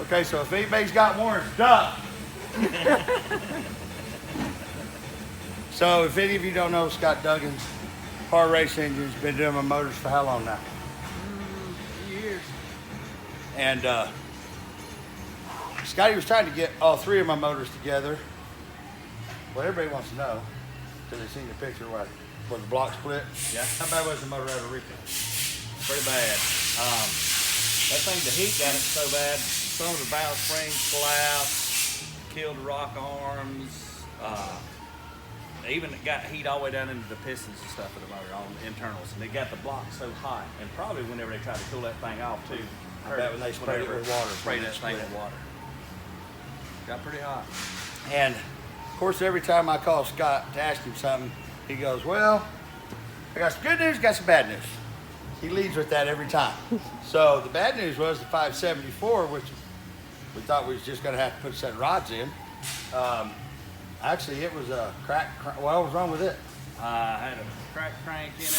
Okay, so if anybody's got more, duck. So if any of you don't know Scott Duggan's Par Race Engines, been doing my motors for how long now? Years. And Scotty was trying to get all three of my motors together. What everybody wants to know, because they seen the picture where the block split. Yeah. How bad was the motor out of repair? Pretty bad. That thing, the heat got it so bad, some of the valve springs collapsed, killed the rock arms. Even it got heat all the way down into the pistons and stuff of the motor on the internals, and it got the block so hot. And probably whenever they tried to cool that thing off too. I bet when they sprayed it with water. Sprayed that thing with water. Got pretty hot. And of course, every time I call Scott to ask him something, he goes, "Well, I got some good news, got some bad news." He leads with that every time. So the bad news was the 574, which we thought we was just going to have to put a set of rods in. Actually, it was a crack. What was wrong with it? I had a crack crank in it.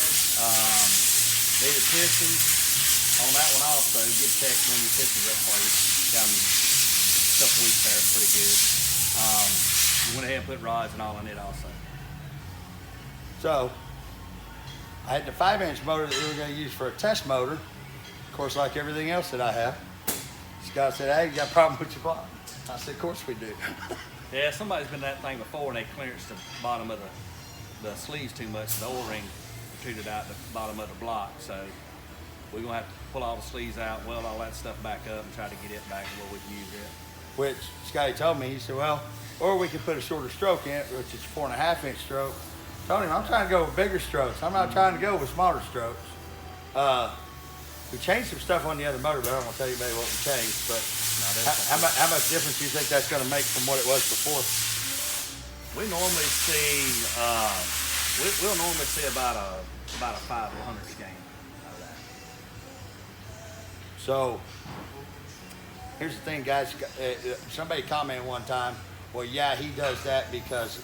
Needed pistons on that one also. Get checked when your pistons are for you. Got them a couple weeks there, pretty good. Went ahead and put rods and all in it also. So I had the 5-inch motor that we were going to use for a test motor. Of course, like everything else that I have. Scott said, "Hey, you got a problem with your block?" I said, "Of course we do." Yeah, somebody's been that thing before and they clearanced the bottom of the sleeves too much. The O-ring protruded out the bottom of the block. So we're going to have to pull all the sleeves out, weld all that stuff back up and try to get it back to where we can use it. Which Scotty told me, he said, "Well, or we could put a shorter stroke in it, which is 4.5-inch stroke." Told him, "I'm trying to go with bigger strokes. I'm not trying to go with smaller strokes." We changed some stuff on the other motor, but I don't want to tell you anybody what we changed. But how much difference do you think that's going to make from what it was before? We normally see we'll normally see about a 5 to 100 gain out of that. So here's the thing, guys. Somebody commented one time, "Well, yeah, he does that because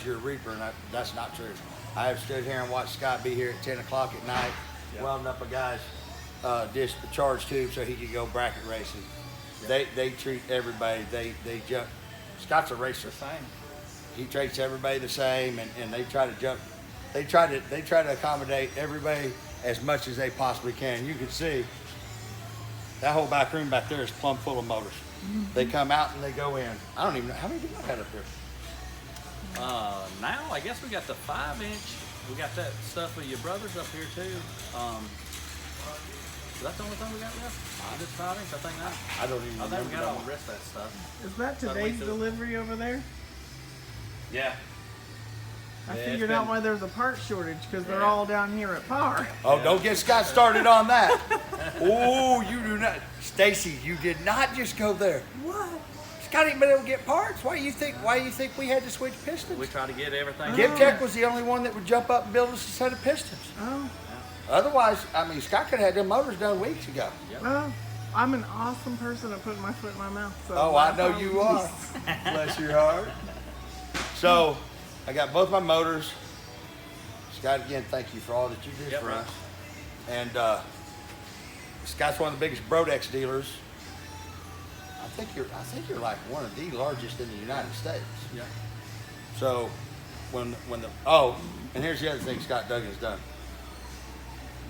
you're a reaper," and that's not true. I have stood here and watched Scott be here at 10 o'clock at night, welding up a guy's charge tube so he could go bracket racing. Yep. They treat everybody. They jump. Scott's a racer. The same. He treats everybody the same, and they try to jump. They try to accommodate everybody as much as they possibly can. You can see that whole back room back there is plumb full of motors. Mm-hmm. They come out and they go in. I don't even know how many do I have up here. Now I guess we got the 5-inch. We got that stuff with your brothers up here too. Is that the only thing we got left? Is it 5-inch? I think not. I don't even remember. I think we got all the rest of that stuff. Is that today's delivery over there? Yeah. I figured out why there's a part shortage, because they're all down here at Par. Oh, don't get Scott started on that. Oh, you do not. Stacy, you did not just go there. What? Scott ain't been able to get parts. Why do you think we had to switch pistons? We try to get everything. Give Tech was the only one that would jump up and build us a set of pistons. Oh. Otherwise, I mean, Scott could have had them motors done weeks ago. Yep. Well, I'm an awesome person at putting my foot in my mouth. So oh, I know you are. Bless your heart. So, I got both my motors. Scott, again, thank you for all that you do for us. And Scott's one of the biggest Brodex dealers. I think you're like one of the largest in the United States. Yeah. So, and here's the other thing Scott Duggan's done.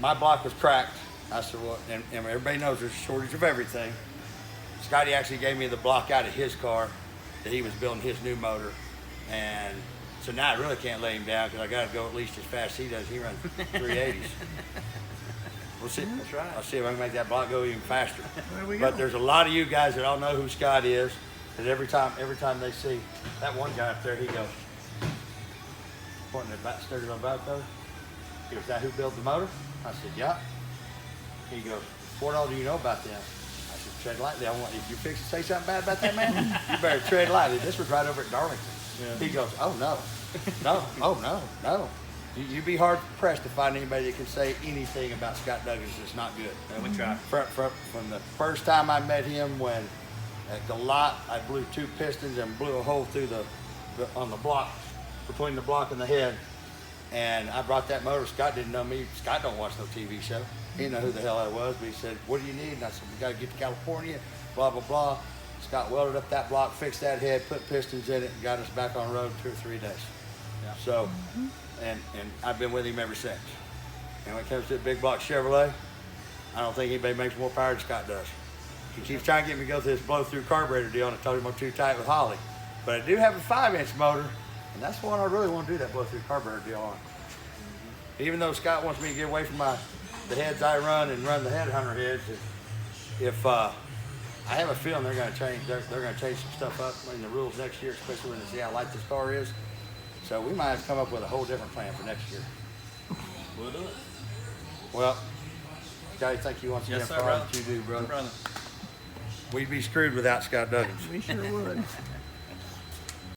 My block was cracked. I said, well, and everybody knows there's a shortage of everything. Scotty actually gave me the block out of his car that he was building his new motor. And so now I really can't lay him down because I got to go at least as fast as he does. He runs 380s. We'll see. That's right. I'll see if I can make that block go even faster. There we go. But there's a lot of you guys that don't know who Scott is. And every time they see that one guy up there, he goes, pointing at that sticker on about though. He goes, "That who built the motor?" I said, "Yeah." He goes, "What all do you know about them?" I said, "Tread lightly. If you fix to say something bad about that man, you better tread lightly. This was right over at Darlington." Yeah. He goes, "Oh no, no. You'd be hard pressed to find anybody that can say anything about Scott Douglas that's not good." Yeah, we try. From the first time I met him, when at the lot I blew 2 pistons and blew a hole through on the block, between the block and the head. And I brought that motor. Scott didn't know me. Scott don't watch no TV show. He didn't know who the hell I was, but he said, what do you need? And I said, we got to get to California, blah, blah, blah. Scott welded up that block, fixed that head, put pistons in it, and got us back on the road 2 or 3 days. Yeah. So, and I've been with him ever since. And when it comes to the big block Chevrolet, I don't think anybody makes more power than Scott does. He keeps trying to get me to go through this blow-through carburetor deal, and I told him I'm too tight with Holly. But I do have a 5-inch motor, and that's the one I really want to do that blow-through carburetor deal on. Even though Scott wants me to get away from the heads I run and run the headhunter heads, if I have a feeling they're going to change. They're going to change some stuff up in the rules next year, especially when they see how light this car is. So we might have to come up with a whole different plan for next year. We'll do it. Well, Scotty, thank you once again Yes, sir, for all brother. that you do, brother. Brother. We'd be screwed without Scott Duggins. We sure would.